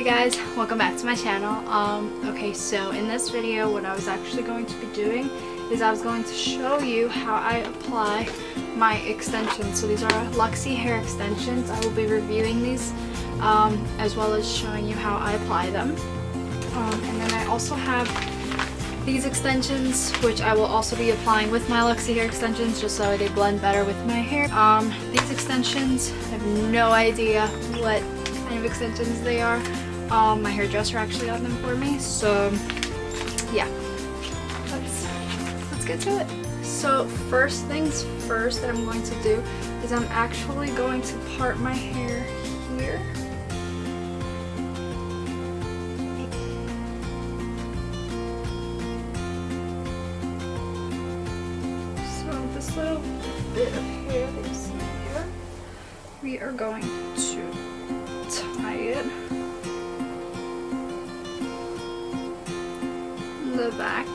Hey guys, welcome back to my channel. Okay, so in this video what I was actually going to be doing is I was going to show you how I apply my extensions. So these are Luxy hair extensions. I will be reviewing these as well as showing you how I apply them. And then I also have these extensions, which I will also be applying with my Luxy hair extensions just so they blend better with my hair. These extensions, I have no idea what kind of extensions they are. My hairdresser actually got them for me, so yeah, let's get to it. So first things first that I'm going to do is I'm actually going to part my hair here. So this little bit of hair that you see here, we are going to tie it in the back.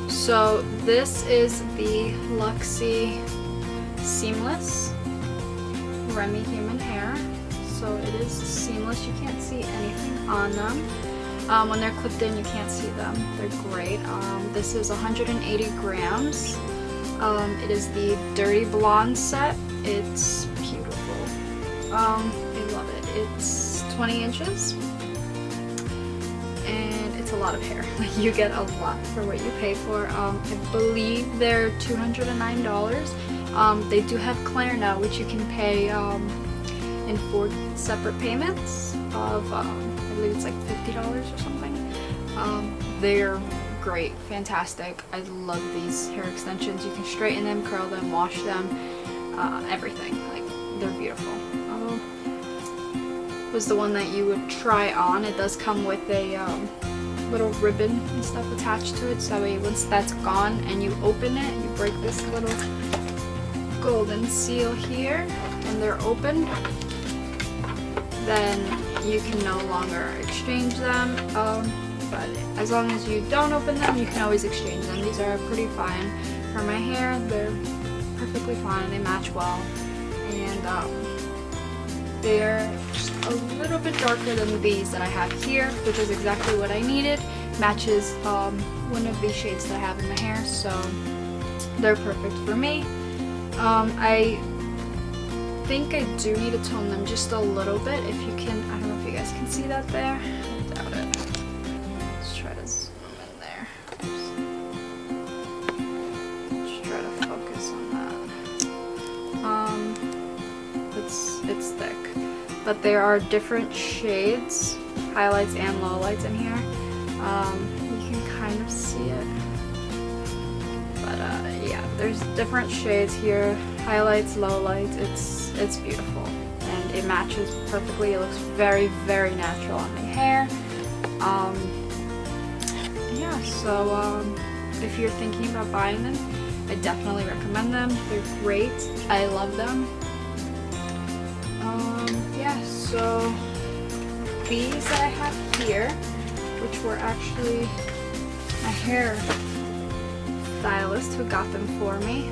So this is the Luxy Seamless Remy Human Hair. So it is seamless, you can't see anything on them. When they're clipped in, you can't see them. They're great. This is 180 grams. It is the Dirty Blonde set. It's beautiful. I love it. It's 20 inches and it's a lot of hair. Like, you get a lot for what you pay for. I believe they're $209. They do have Clear now, which you can pay in 4 separate payments of I believe it's like $50 or something. They're great, fantastic. I love these hair extensions. You can straighten them, curl them, wash them, everything. Like, they're beautiful. Was the one that you would try on. It does come with a little ribbon and stuff attached to it, so that way once that's gone and you open it, you break this little golden seal here and they're open, then you can no longer exchange them. But as long as you don't open them, you can always exchange them. These are pretty fine for my hair. They're perfectly fine. They match well, and they're just a little bit darker than these that I have here, which is exactly what I needed. Matches one of these shades that I have in my hair, so they're perfect for me. I think I do need to tone them just a little bit. If you can, I don't know if you guys can see that there. I doubt it. Let's try to zoom in there. Just try to focus on that. It's thick, but there are different shades, highlights and lowlights in here. You can kind of see it, but yeah, there's different shades here, highlights, lowlights. It's beautiful and it matches perfectly. It looks very, very natural on my hair. Yeah, so if you're thinking about buying them, I definitely recommend them. They're great. I love them. Yeah, so these that I have here, which were actually my hair stylist who got them for me.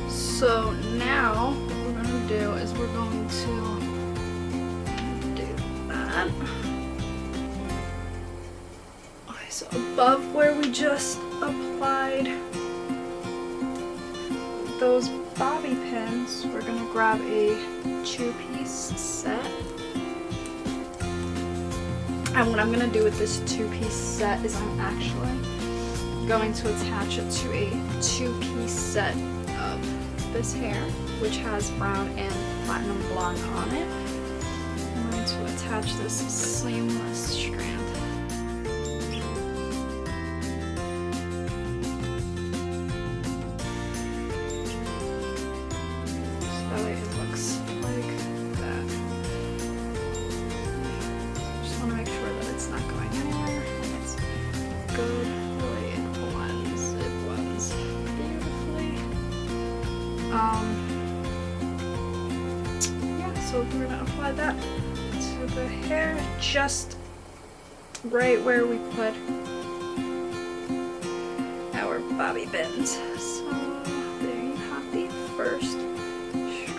So now what we're going to do is we're going to do that. Okay, so above where we just applied those bobby pins, we're going to grab a 2-piece set. And what I'm going to do with this 2-piece set is I'm actually going to attach it to a 2-piece set of this hair, which has brown and platinum blonde on it. I'm going to attach this seamless strand. So that way it looks like that. Just want to make sure that it's not going anywhere and it's good. Really, it blends beautifully. Yeah, so we're gonna apply that to the hair just right where we put our bobby pins. So there you have the first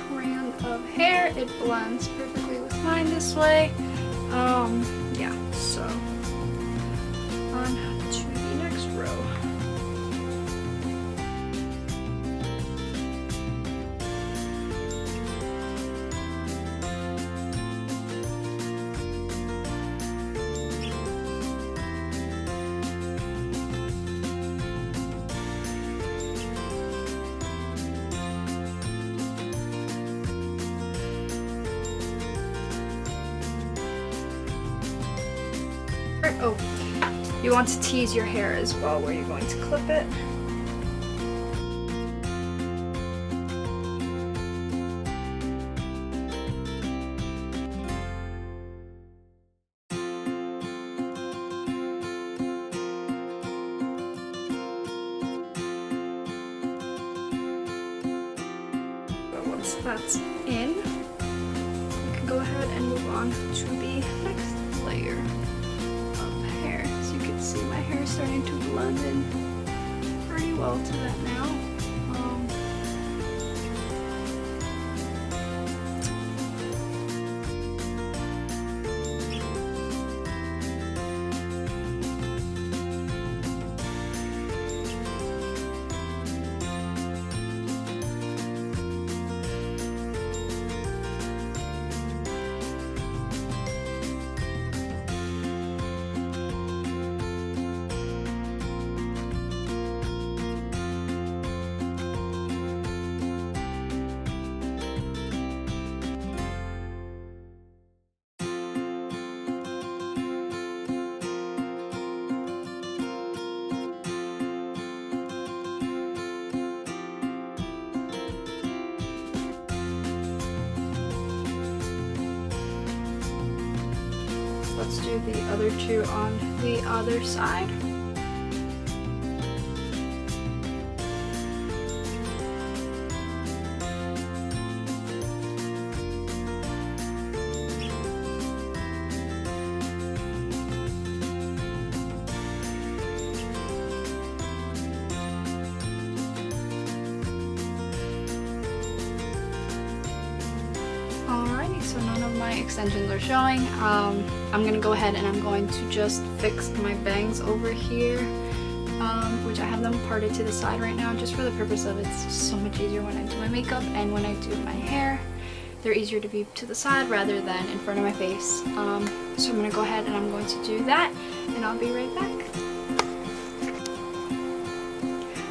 strand hair. It blends perfectly with mine this way. Yeah, so on to the next row. Oh, you want to tease your hair as well where you're going to clip it. So once that's in, we can go ahead and move on to the next layer. See, my hair is starting to blend in pretty well to that now. Let's do the other two on the other side. Alrighty, so none of my extensions are showing. I'm gonna go ahead and I'm going to just fix my bangs over here, which I have them parted to the side right now just for the purpose of it's just so much easier when I do my makeup and when I do my hair. They're easier to be to the side rather than in front of my face. So I'm gonna go ahead and I'm going to do that and I'll be right back.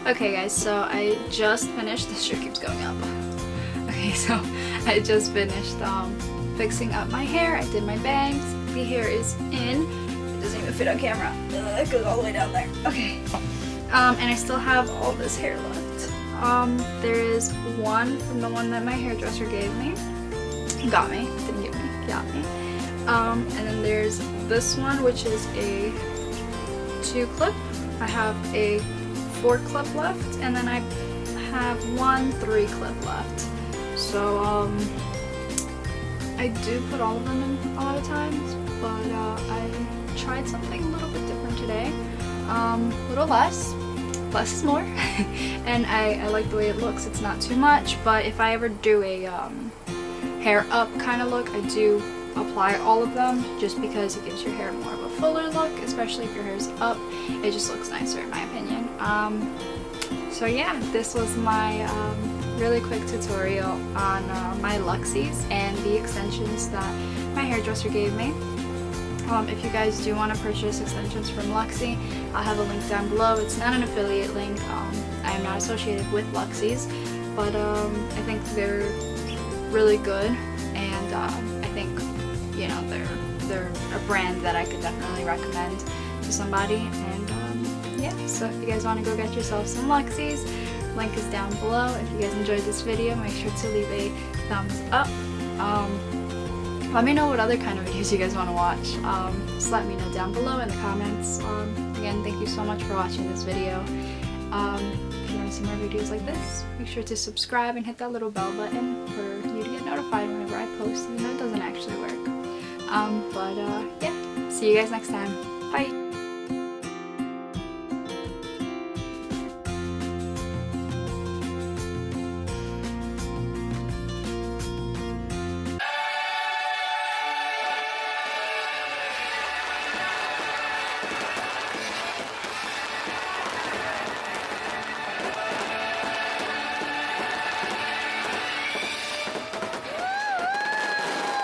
Okay guys, so I just finished, this shirt keeps going up. Okay, so I just finished fixing up my hair. I did my bangs. The hair is in. It doesn't even fit on camera. It goes all the way down there. Okay. And I still have all this hair left. There is one from the one that my hairdresser gave me. Got me. Didn't give me. Got me. And then there's this one, which is a 2-clip. I have a 4-clip left, and then I have one 3-clip left. So I do put all of them in a lot of times, but I tried something a little bit different today. A little less is more, and I like the way it looks. It's not too much, but if I ever do a hair up kind of look, I do apply all of them just because it gives your hair more of a fuller look, especially if your hair is up. It just looks nicer in my opinion. So yeah, this was my really quick tutorial on my Luxys and the extensions that my hairdresser gave me. If you guys do want to purchase extensions from Luxy, I'll have a link down below. It's not an affiliate link. I am not associated with Luxys, but I think they're really good, and I think, you know, they're a brand that I could definitely recommend to somebody. And yeah, so if you guys want to go get yourself some Luxys, link is down below. If you guys enjoyed this video, make sure to leave a thumbs up. Let me know what other kind of videos you guys want to watch. Just let me know down below in the comments. Again, thank you so much for watching this video. If you want to see more videos like this, make sure to subscribe and hit that little bell button for you to get notified whenever I post, even though it doesn't actually work. Yeah, see you guys next time. Bye!